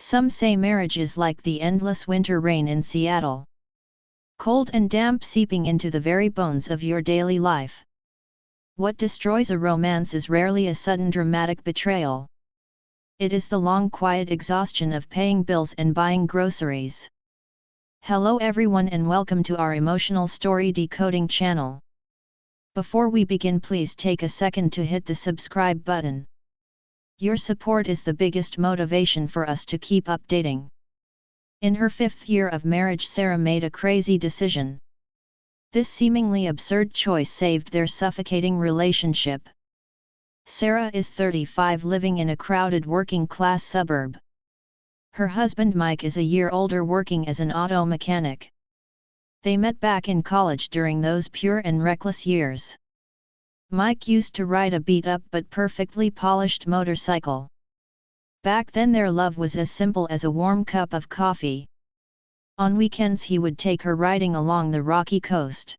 Some say marriage is like the endless winter rain in Seattle. Cold and damp seeping into the very bones of your daily life. What destroys a romance is rarely a sudden dramatic betrayal. It is the long quiet exhaustion of paying bills and buying groceries. Hello everyone and welcome to our emotional story decoding channel. Before we begin, please take a second to hit the subscribe button. Your support is the biggest motivation for us to keep updating. In her 5th year of marriage, Sarah made a crazy decision. This seemingly absurd choice saved their suffocating relationship. Sarah is 35, living in a crowded working-class suburb. Her husband Mike is a year older, working as an auto mechanic. They met back in college during those pure and reckless years. Mike used to ride a beat-up but perfectly polished motorcycle. Back then their love was as simple as a warm cup of coffee. On weekends he would take her riding along the rocky coast,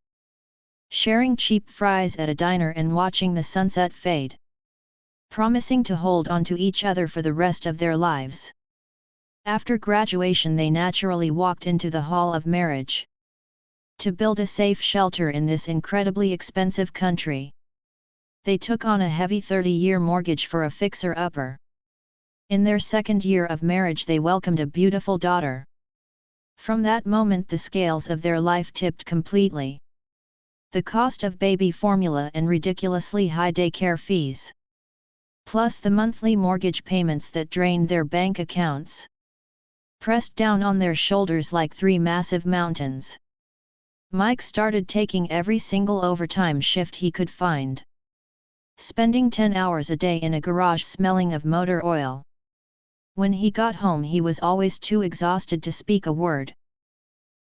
sharing cheap fries at a diner and watching the sunset fade, promising to hold on to each other for the rest of their lives. After graduation they naturally walked into the hall of marriage. To build a safe shelter in this incredibly expensive country, they took on a heavy 30-year mortgage for a fixer-upper. In their 2nd year of marriage they welcomed a beautiful daughter. From that moment the scales of their life tipped completely. The cost of baby formula and ridiculously high daycare fees, plus the monthly mortgage payments that drained their bank accounts, pressed down on their shoulders like 3 massive mountains. Mike started taking every single overtime shift he could find, spending 10 hours a day in a garage smelling of motor oil. When he got home he was always too exhausted to speak a word.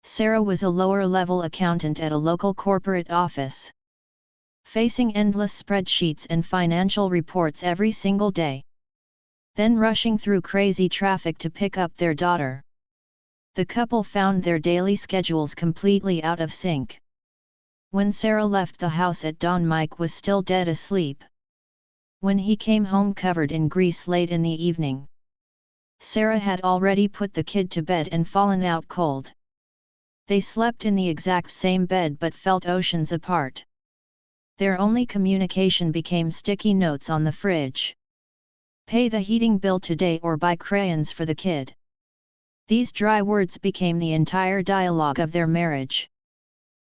Sarah was a lower-level accountant at a local corporate office, facing endless spreadsheets and financial reports every single day, then rushing through crazy traffic to pick up their daughter. The couple found their daily schedules completely out of sync. When Sarah left the house at dawn, Mike was still dead asleep. When he came home covered in grease late in the evening, Sarah had already put the kid to bed and fallen out cold. They slept in the exact same bed but felt oceans apart. Their only communication became sticky notes on the fridge. "Pay the heating bill today or buy crayons for the kid." These dry words became the entire dialogue of their marriage.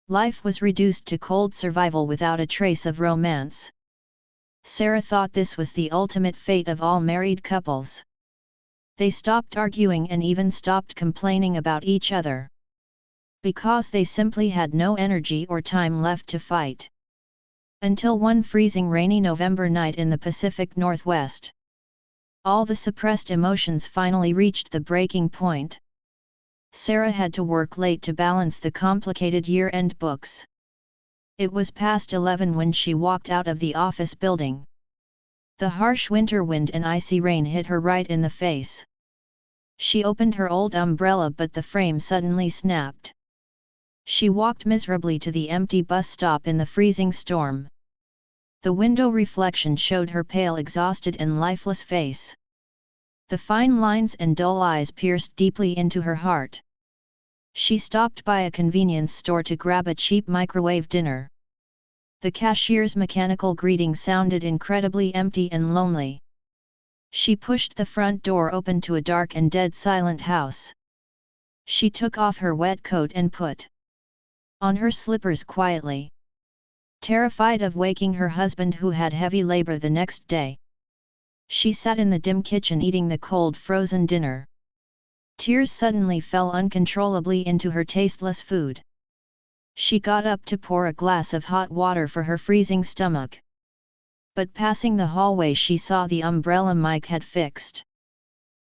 Life was reduced to cold survival without a trace of romance. Sarah thought this was the ultimate fate of all married couples. They stopped arguing and even stopped complaining about each other, because they simply had no energy or time left to fight. Until one freezing rainy November night in the Pacific Northwest, all the suppressed emotions finally reached the breaking point. Sarah had to work late to balance the complicated year-end books. It was past 11 when she walked out of the office building. The harsh winter wind and icy rain hit her right in the face. She opened her old umbrella but the frame suddenly snapped. She walked miserably to the empty bus stop in the freezing storm. The window reflection showed her pale, exhausted and lifeless face. The fine lines and dull eyes pierced deeply into her heart. She stopped by a convenience store to grab a cheap microwave dinner. The cashier's mechanical greeting sounded incredibly empty and lonely. She pushed the front door open to a dark and dead silent house. She took off her wet coat and put on her slippers quietly, terrified of waking her husband who had heavy labor the next day. She sat in the dim kitchen eating the cold frozen dinner. Tears suddenly fell uncontrollably into her tasteless food. She got up to pour a glass of hot water for her freezing stomach. But passing the hallway she saw the umbrella Mike had fixed.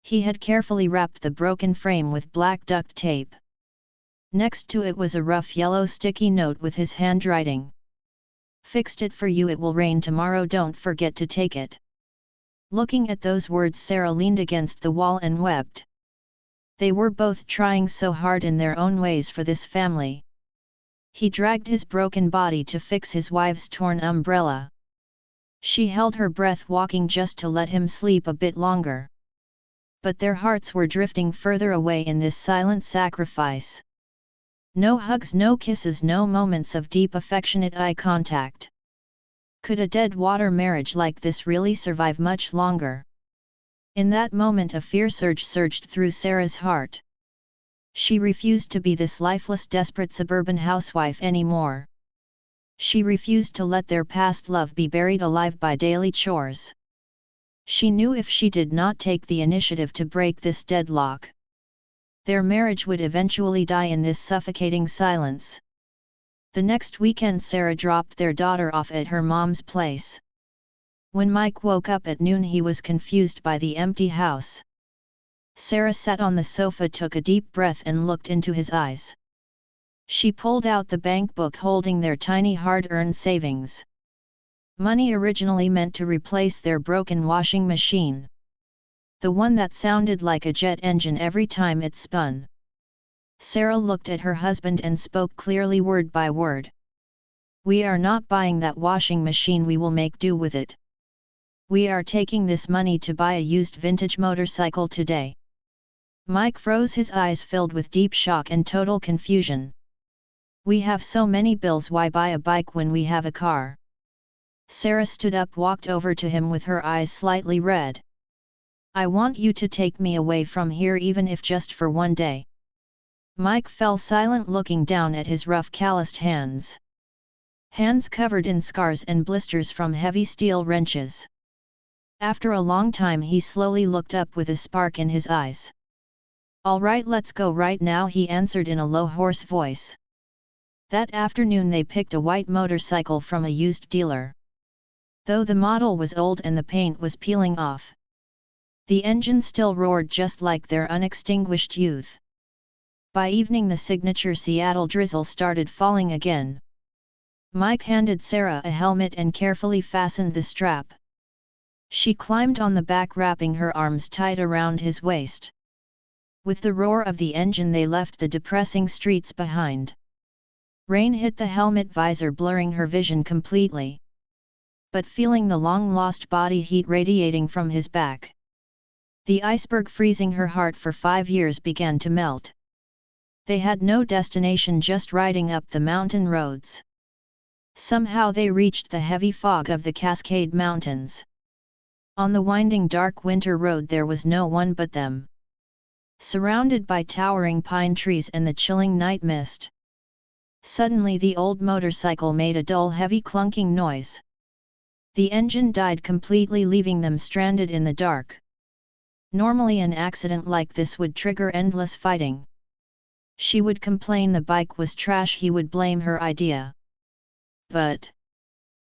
He had carefully wrapped the broken frame with black duct tape. Next to it was a rough yellow sticky note with his handwriting. "Fixed it for you, it will rain tomorrow, don't forget to take it." Looking at those words, Sarah leaned against the wall and wept. They were both trying so hard in their own ways for this family. He dragged his broken body to fix his wife's torn umbrella. She held her breath, walking just to let him sleep a bit longer. But their hearts were drifting further away in this silent sacrifice. No hugs, no kisses, no moments of deep affectionate eye contact. Could a dead-water marriage like this really survive much longer? In that moment a fear surge surged through Sarah's heart. She refused to be this lifeless, desperate suburban housewife anymore. She refused to let their past love be buried alive by daily chores. She knew if she did not take the initiative to break this deadlock, their marriage would eventually die in this suffocating silence. The next weekend Sarah dropped their daughter off at her mom's place. When Mike woke up at noon he was confused by the empty house. Sarah sat on the sofa, took a deep breath and looked into his eyes. She pulled out the bank book holding their tiny hard-earned savings. Money originally meant to replace their broken washing machine. The one that sounded like a jet engine every time it spun. Sarah looked at her husband and spoke clearly word by word. "We are not buying that washing machine, we will make do with it. We are taking this money to buy a used vintage motorcycle today." Mike froze, his eyes filled with deep shock and total confusion. "We have so many bills, why buy a bike when we have a car?" Sarah stood up, walked over to him with her eyes slightly red. "I want you to take me away from here, even if just for one day." Mike fell silent, looking down at his rough, calloused hands. Hands covered in scars and blisters from heavy steel wrenches. After a long time he slowly looked up with a spark in his eyes. "All right, let's go right now," he answered in a low, hoarse voice. That afternoon they picked a white motorcycle from a used dealer. Though the model was old and the paint was peeling off, the engine still roared just like their unextinguished youth. By evening the signature Seattle drizzle started falling again. Mike handed Sarah a helmet and carefully fastened the strap. She climbed on the back, wrapping her arms tight around his waist. With the roar of the engine they left the depressing streets behind. Rain hit the helmet visor, blurring her vision completely. But feeling the long-lost body heat radiating from his back, the iceberg freezing her heart for 5 years began to melt. They had no destination, just riding up the mountain roads. Somehow they reached the heavy fog of the Cascade Mountains. On the winding dark winter road there was no one but them. Surrounded by towering pine trees and the chilling night mist. Suddenly the old motorcycle made a dull, heavy clunking noise. The engine died completely, leaving them stranded in the dark. Normally an accident like this would trigger endless fighting. She would complain the bike was trash, he would blame her idea. But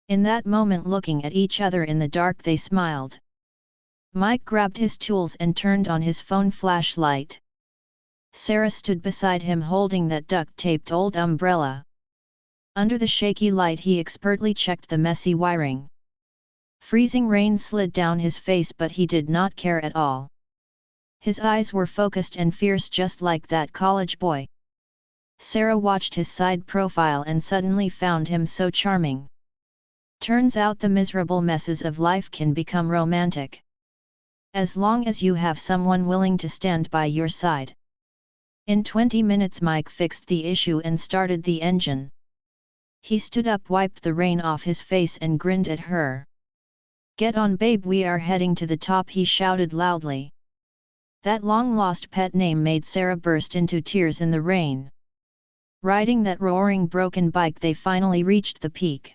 in that moment, looking at each other in the dark, they smiled. Mike grabbed his tools and turned on his phone flashlight. Sarah stood beside him holding that duct-taped old umbrella. Under the shaky light he expertly checked the messy wiring. Freezing rain slid down his face, but he did not care at all. His eyes were focused and fierce, just like that college boy. Sarah watched his side profile and suddenly found him so charming. Turns out the miserable messes of life can become romantic. As long as you have someone willing to stand by your side. In 20 minutes Mike fixed the issue and started the engine. He stood up, wiped the rain off his face and grinned at her. "Get on, babe, we are heading to the top," he shouted loudly. That long-lost pet name made Sarah burst into tears in the rain. Riding that roaring broken bike they finally reached the peak.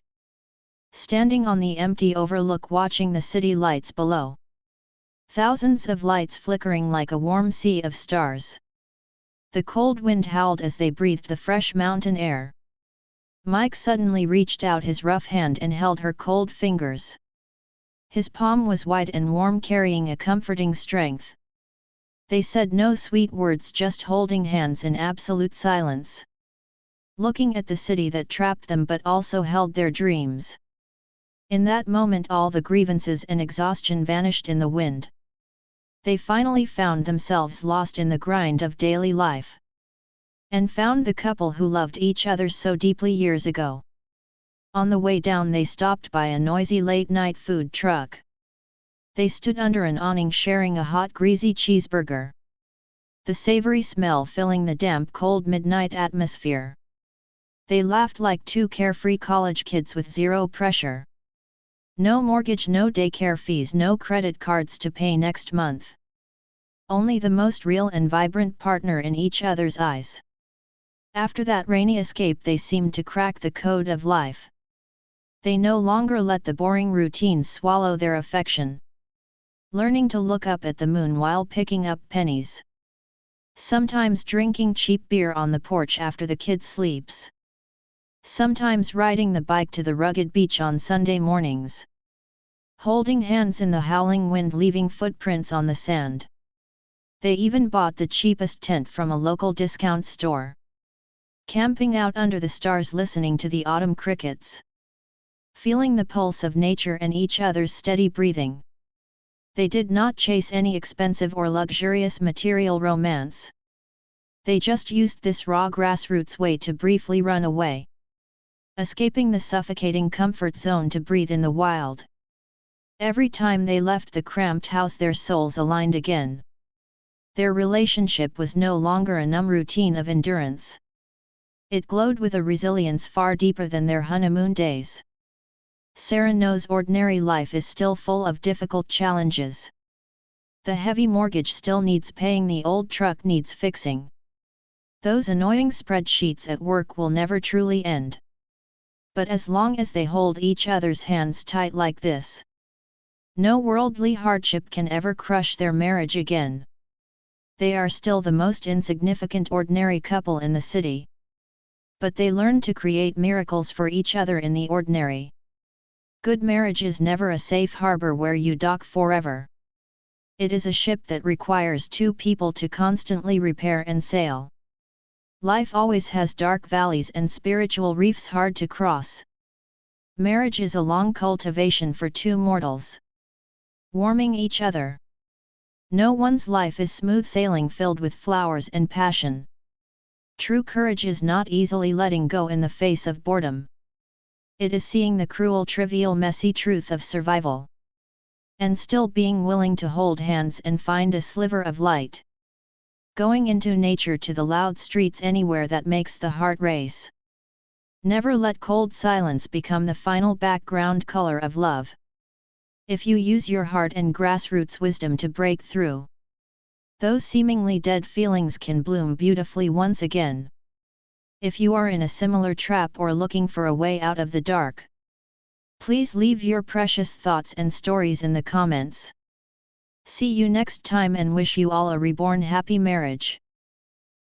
Standing on the empty overlook, watching the city lights below. Thousands of lights flickering like a warm sea of stars. The cold wind howled as they breathed the fresh mountain air. Mike suddenly reached out his rough hand and held her cold fingers. His palm was white and warm, carrying a comforting strength. They said no sweet words, just holding hands in absolute silence. Looking at the city that trapped them but also held their dreams. In that moment all the grievances and exhaustion vanished in the wind. They finally found themselves lost in the grind of daily life. And found the couple who loved each other so deeply years ago. On the way down they stopped by a noisy late-night food truck. They stood under an awning sharing a hot greasy cheeseburger. The savory smell filling the damp cold midnight atmosphere. They laughed like two carefree college kids with zero pressure. No mortgage, no daycare fees, no credit cards to pay next month. Only the most real and vibrant partner in each other's eyes. After that rainy escape they seemed to crack the code of life. They no longer let the boring routines swallow their affection. Learning to look up at the moon while picking up pennies. Sometimes drinking cheap beer on the porch after the kid sleeps. Sometimes riding the bike to the rugged beach on Sunday mornings. Holding hands in the howling wind leaving footprints on the sand. They even bought the cheapest tent from a local discount store. Camping out under the stars listening to the autumn crickets. Feeling the pulse of nature and each other's steady breathing. They did not chase any expensive or luxurious material romance. They just used this raw grassroots way to briefly run away. Escaping the suffocating comfort zone to breathe in the wild. Every time they left the cramped house their souls aligned again. Their relationship was no longer a numb routine of endurance. It glowed with a resilience far deeper than their honeymoon days. Sarah knows ordinary life is still full of difficult challenges. The heavy mortgage still needs paying, the old truck needs fixing. Those annoying spreadsheets at work will never truly end. But as long as they hold each other's hands tight like this, no worldly hardship can ever crush their marriage again. They are still the most insignificant ordinary couple in the city. But they learn to create miracles for each other in the ordinary. Good marriage is never a safe harbor where you dock forever. It is a ship that requires two people to constantly repair and sail. Life always has dark valleys and spiritual reefs hard to cross. Marriage is a long cultivation for two mortals. Warming each other. No one's life is smooth sailing filled with flowers and passion. True courage is not easily letting go in the face of boredom. It is seeing the cruel, trivial, messy truth of survival. And still being willing to hold hands and find a sliver of light. Going into nature, to the loud streets, anywhere that makes the heart race. Never let cold silence become the final background color of love. If you use your heart and grassroots wisdom to break through, those seemingly dead feelings can bloom beautifully once again. If you are in a similar trap or looking for a way out of the dark, please leave your precious thoughts and stories in the comments. See you next time and wish you all a reborn happy marriage.